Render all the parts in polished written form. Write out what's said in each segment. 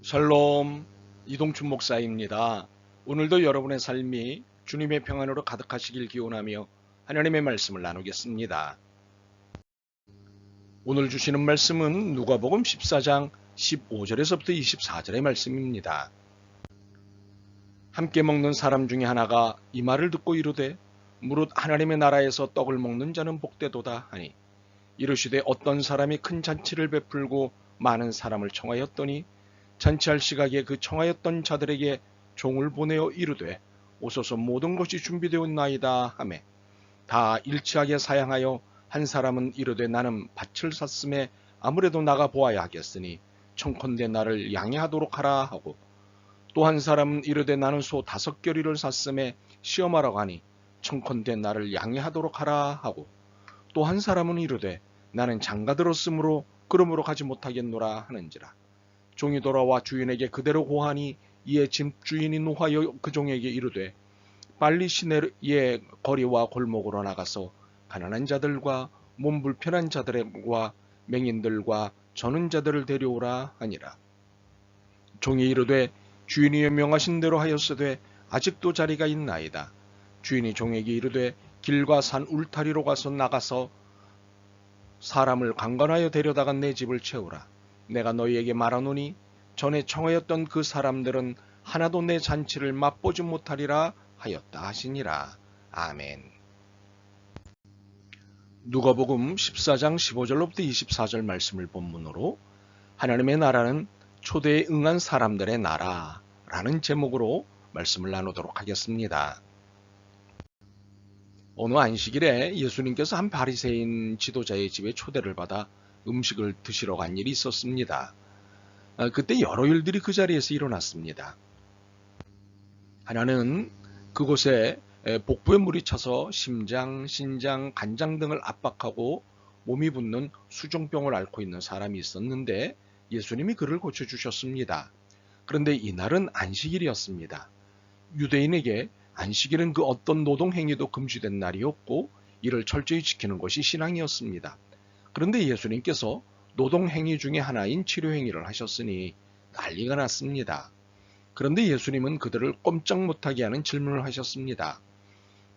샬롬, 이동춘 목사입니다. 오늘도 여러분의 삶이 주님의 평안으로 가득하시길 기원하며 하나님의 말씀을 나누겠습니다. 오늘 주시는 말씀은 누가복음 14장 15절에서부터 24절의 말씀입니다. 함께 먹는 사람 중에 하나가 이 말을 듣고 이르되 무릇 하나님의 나라에서 떡을 먹는 자는 복되도다 하니 이르시되 어떤 사람이 큰 잔치를 베풀고 많은 사람을 청하였더니 잔치할 시각에 그 청하였던 자들에게 종을 보내어 이르되 오소서 모든 것이 준비되었나이다 하매 다 일치하게 사양하여 한 사람은 이르되 나는 밭을 샀음에 아무래도 나가 보아야 하겠으니 청컨대 나를 양해하도록 하라 하고 또 한 사람은 이르되 나는 소 5겨리를 샀음에 시험하러 가니 청컨대 나를 양해하도록 하라 하고 또 한 사람은 이르되 나는 장가 들었으므로 그러므로 가지 못하겠노라 하는지라. 종이 돌아와 주인에게 그대로 고하니 이에 집주인이 노하여 그 종에게 이르되 빨리 시내의 거리와 골목으로 나가서 가난한 자들과 몸 불편한 자들과 맹인들과 저는 자들을 데려오라 하니라. 종이 이르되 주인이 명하신 대로 하였으되 아직도 자리가 있나이다. 주인이 종에게 이르되 길과 산 울타리로 가서 나가서 사람을 강건하여 데려다가 내 집을 채우라. 내가 너희에게 말하노니 전에 청하였던 그 사람들은 하나도 내 잔치를 맛보지 못하리라 하였다 하시니라. 아멘. 누가복음 14장 15절로부터 24절 말씀을 본문으로 하나님의 나라는 초대에 응한 사람들의 나라라는 제목으로 말씀을 나누도록 하겠습니다. 어느 안식일에 예수님께서 한 바리새인 지도자의 집에 초대를 받아 음식을 드시러 간 일이 있었습니다. 그때 여러 일들이 그 자리에서 일어났습니다. 하나는 그곳에 복부에 물이 차서 심장, 신장, 간장 등을 압박하고 몸이 붓는 수종병을 앓고 있는 사람이 있었는데 예수님이 그를 고쳐주셨습니다. 그런데 이날은 안식일이었습니다. 유대인에게 안식일은 그 어떤 노동행위도 금지된 날이었고 이를 철저히 지키는 것이 신앙이었습니다. 그런데 예수님께서 노동행위 중에 하나인 치료행위를 하셨으니 난리가 났습니다. 그런데 예수님은 그들을 꼼짝 못하게 하는 질문을 하셨습니다.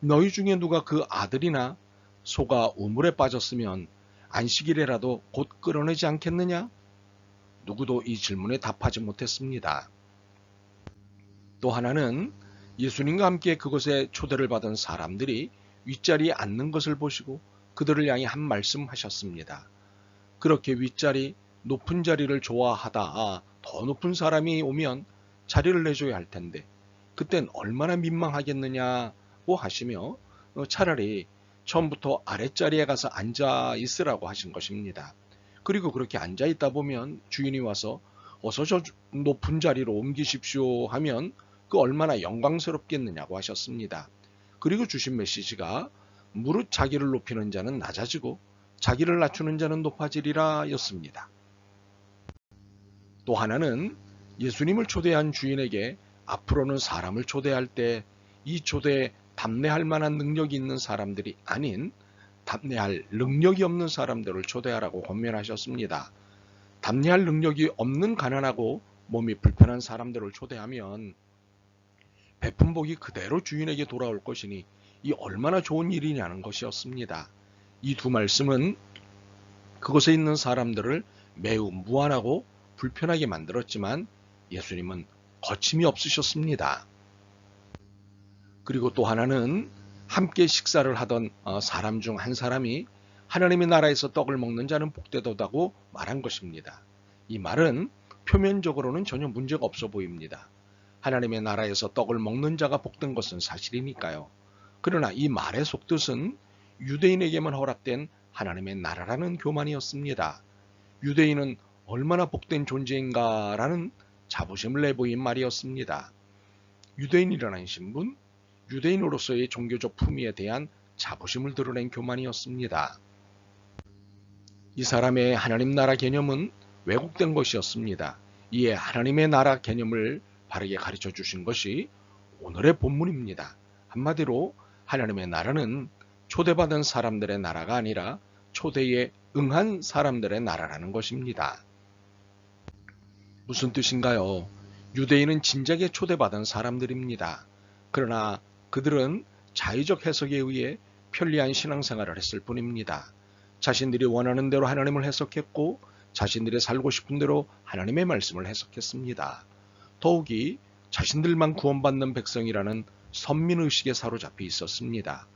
너희 중에 누가 그 아들이나 소가 우물에 빠졌으면 안식일에라도 곧 끌어내지 않겠느냐? 누구도 이 질문에 답하지 못했습니다. 또 하나는 예수님과 함께 그곳에 초대를 받은 사람들이 윗자리에 앉는 것을 보시고 그들을 향해 한 말씀 하셨습니다. 그렇게 윗자리, 높은 자리를 좋아하다 더 높은 사람이 오면 자리를 내줘야 할 텐데 그땐 얼마나 민망하겠느냐고 하시며 차라리 처음부터 아랫자리에 가서 앉아 있으라고 하신 것입니다. 그리고 그렇게 앉아 있다 보면 주인이 와서 어서 저 높은 자리로 옮기십시오 하면 그 얼마나 영광스럽겠느냐고 하셨습니다. 그리고 주신 메시지가 무릇 자기를 높이는 자는 낮아지고 자기를 낮추는 자는 높아지리라 였습니다. 또 하나는 예수님을 초대한 주인에게 앞으로는 사람을 초대할 때 이 초대에 답례할 만한 능력이 있는 사람들이 아닌 답례할 능력이 없는 사람들을 초대하라고 권면하셨습니다. 답례할 능력이 없는 가난하고 몸이 불편한 사람들을 초대하면 베푼 복이 그대로 주인에게 돌아올 것이니 이 얼마나 좋은 일이냐는 것이었습니다. 이 두 말씀은 그곳에 있는 사람들을 매우 무안하고 불편하게 만들었지만 예수님은 거침이 없으셨습니다. 그리고 또 하나는 함께 식사를 하던 사람 중 한 사람이 하나님의 나라에서 떡을 먹는 자는 복되도다고 말한 것입니다. 이 말은 표면적으로는 전혀 문제가 없어 보입니다. 하나님의 나라에서 떡을 먹는 자가 복된 것은 사실이니까요. 그러나 이 말의 속뜻은 유대인에게만 허락된 하나님의 나라라는 교만이었습니다. 유대인은 얼마나 복된 존재인가라는 자부심을 내보인 말이었습니다. 유대인이라는 신분, 유대인으로서의 종교적 품위에 대한 자부심을 드러낸 교만이었습니다. 이 사람의 하나님 나라 개념은 왜곡된 것이었습니다. 이에 하나님의 나라 개념을 바르게 가르쳐 주신 것이 오늘의 본문입니다. 한마디로 하나님의 나라는 초대받은 사람들의 나라가 아니라 초대에 응한 사람들의 나라라는 것입니다. 무슨 뜻인가요? 유대인은 진작에 초대받은 사람들입니다. 그러나 그들은 자의적 해석에 의해 편리한 신앙생활을 했을 뿐입니다. 자신들이 원하는 대로 하나님을 해석했고 자신들이 살고 싶은 대로 하나님의 말씀을 해석했습니다. 더욱이 자신들만 구원받는 백성이라는 선민의식에 사로잡혀 있었습니다.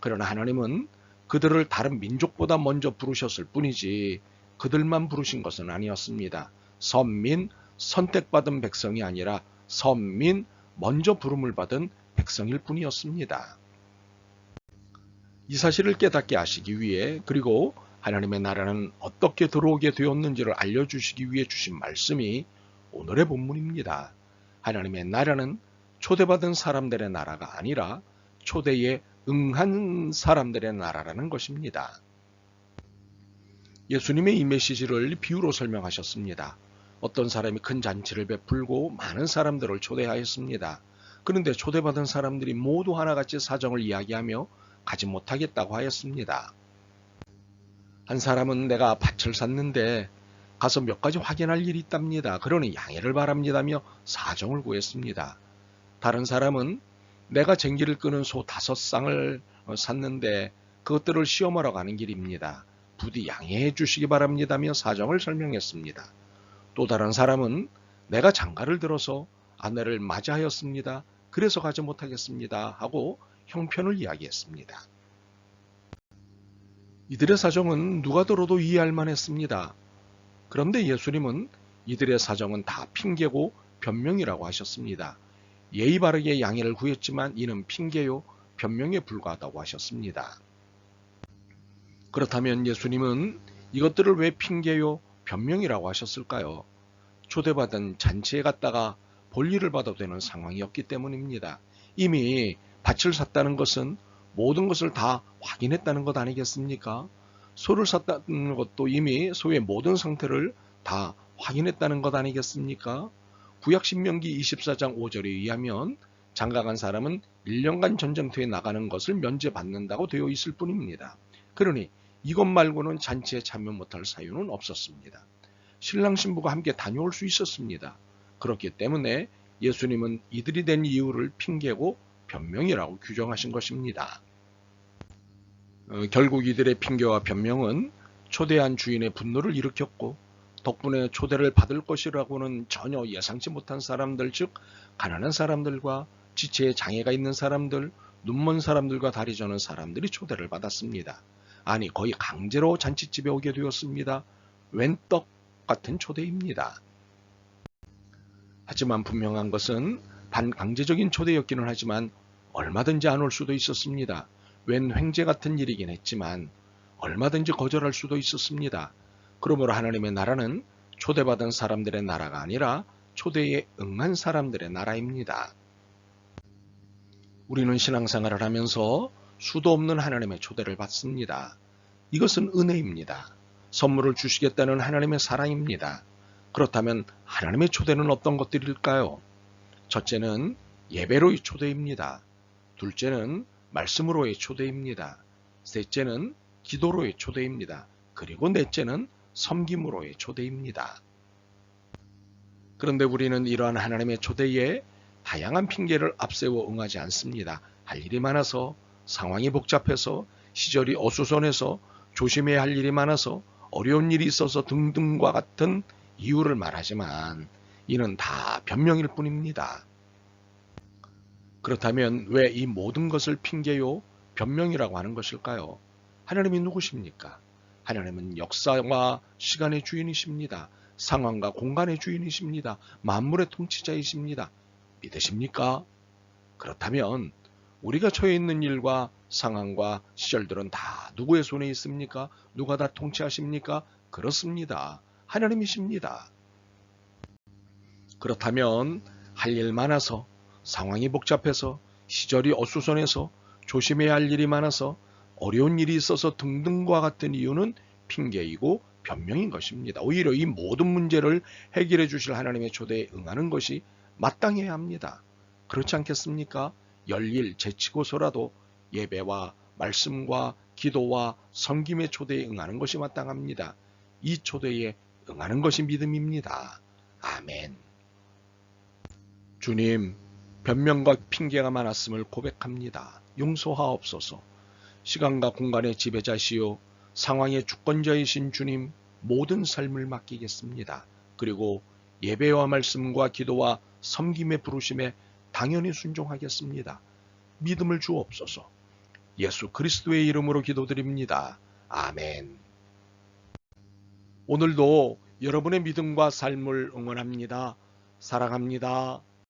그러나 하나님은 그들을 다른 민족보다 먼저 부르셨을 뿐이지 그들만 부르신 것은 아니었습니다. 선민, 선택받은 백성이 아니라 선민, 먼저 부름을 받은 백성일 뿐이었습니다. 이 사실을 깨닫게 하시기 위해 그리고 하나님의 나라는 어떻게 들어오게 되었는지를 알려주시기 위해 주신 말씀이 오늘의 본문입니다. 하나님의 나라는 초대받은 사람들의 나라가 아니라 초대에 응한 사람들의 나라라는 것입니다. 예수님의 이 메시지를 비유로 설명하셨습니다. 어떤 사람이 큰 잔치를 베풀고 많은 사람들을 초대하였습니다. 그런데 초대받은 사람들이 모두 하나같이 사정을 이야기하며 가지 못하겠다고 하였습니다. 한 사람은 내가 밭을 샀는데 가서 몇 가지 확인할 일이 있답니다. 그러니 양해를 바랍니다며 사정을 구했습니다. 다른 사람은 내가 쟁기를 끄는 소 5쌍을 샀는데 그것들을 시험하러 가는 길입니다. 부디 양해해 주시기 바랍니다며 사정을 설명했습니다. 또 다른 사람은 내가 장가를 들어서 아내를 맞이하였습니다. 그래서 가지 못하겠습니다 하고 형편을 이야기했습니다. 이들의 사정은 누가 들어도 이해할 만했습니다. 그런데 예수님은 이들의 사정은 다 핑계고 변명이라고 하셨습니다. 예의 바르게 양해를 구했지만 이는 핑계요 변명에 불과하다고 하셨습니다. 그렇다면 예수님은 이것들을 왜 핑계요 변명이라고 하셨을까요? 초대받은 잔치에 갔다가 볼일을 받아도 되는 상황이었기 때문입니다. 이미 밭을 샀다는 것은 모든 것을 다 확인했다는 것 아니겠습니까? 소를 샀다는 것도 이미 소의 모든 상태를 다 확인했다는 것 아니겠습니까? 구약 신명기 24장 5절에 의하면 장가간 사람은 1년간 전쟁터에 나가는 것을 면제받는다고 되어 있을 뿐입니다. 그러니 이것 말고는 잔치에 참여 못할 사유는 없었습니다. 신랑 신부가 함께 다녀올 수 있었습니다. 그렇기 때문에 예수님은 이들이 된 이유를 핑계고 변명이라고 규정하신 것입니다. 결국 이들의 핑계와 변명은 초대한 주인의 분노를 일으켰고 덕분에 초대를 받을 것이라고는 전혀 예상치 못한 사람들, 즉 가난한 사람들과 지체에 장애가 있는 사람들, 눈먼 사람들과 다리 저는 사람들이 초대를 받았습니다. 아니 거의 강제로 잔치집에 오게 되었습니다. 웬 떡 같은 초대입니다. 하지만 분명한 것은 반강제적인 초대였기는 하지만 얼마든지 안 올 수도 있었습니다. 웬 횡재 같은 일이긴 했지만 얼마든지 거절할 수도 있었습니다. 그러므로 하나님의 나라는 초대받은 사람들의 나라가 아니라 초대에 응한 사람들의 나라입니다. 우리는 신앙생활을 하면서 수도 없는 하나님의 초대를 받습니다. 이것은 은혜입니다. 선물을 주시겠다는 하나님의 사랑입니다. 그렇다면 하나님의 초대는 어떤 것들일까요? 첫째는 예배로의 초대입니다. 둘째는 말씀으로의 초대입니다. 셋째는 기도로의 초대입니다. 그리고 넷째는 섬김으로의 초대입니다. 그런데 우리는 이러한 하나님의 초대에 다양한 핑계를 앞세워 응하지 않습니다. 할 일이 많아서, 상황이 복잡해서, 시절이 어수선해서, 조심해야 할 일이 많아서, 어려운 일이 있어서 등등과 같은 이유를 말하지만 이는 다 변명일 뿐입니다. 그렇다면 왜 이 모든 것을 핑계요, 변명이라고 하는 것일까요? 하나님이 누구십니까? 하나님은 역사와 시간의 주인이십니다. 상황과 공간의 주인이십니다. 만물의 통치자이십니다. 믿으십니까? 그렇다면 우리가 처해 있는 일과 상황과 시절들은 다 누구의 손에 있습니까? 누가 다 통치하십니까? 그렇습니다. 하나님이십니다. 그렇다면 할 일 많아서, 상황이 복잡해서, 시절이 어수선해서, 조심해야 할 일이 많아서, 어려운 일이 있어서 등등과 같은 이유는 핑계이고 변명인 것입니다. 오히려 이 모든 문제를 해결해 주실 하나님의 초대에 응하는 것이 마땅해야 합니다. 그렇지 않겠습니까? 열일 제치고서라도 예배와 말씀과 기도와 섬김의 초대에 응하는 것이 마땅합니다. 이 초대에 응하는 것이 믿음입니다. 아멘. 주님, 변명과 핑계가 많았음을 고백합니다. 용서하옵소서. 시간과 공간의 지배자시요 상황의 주권자이신 주님, 모든 삶을 맡기겠습니다. 그리고 예배와 말씀과 기도와 섬김의 부르심에 당연히 순종하겠습니다. 믿음을 주옵소서. 예수 그리스도의 이름으로 기도드립니다. 아멘. 오늘도 여러분의 믿음과 삶을 응원합니다. 사랑합니다.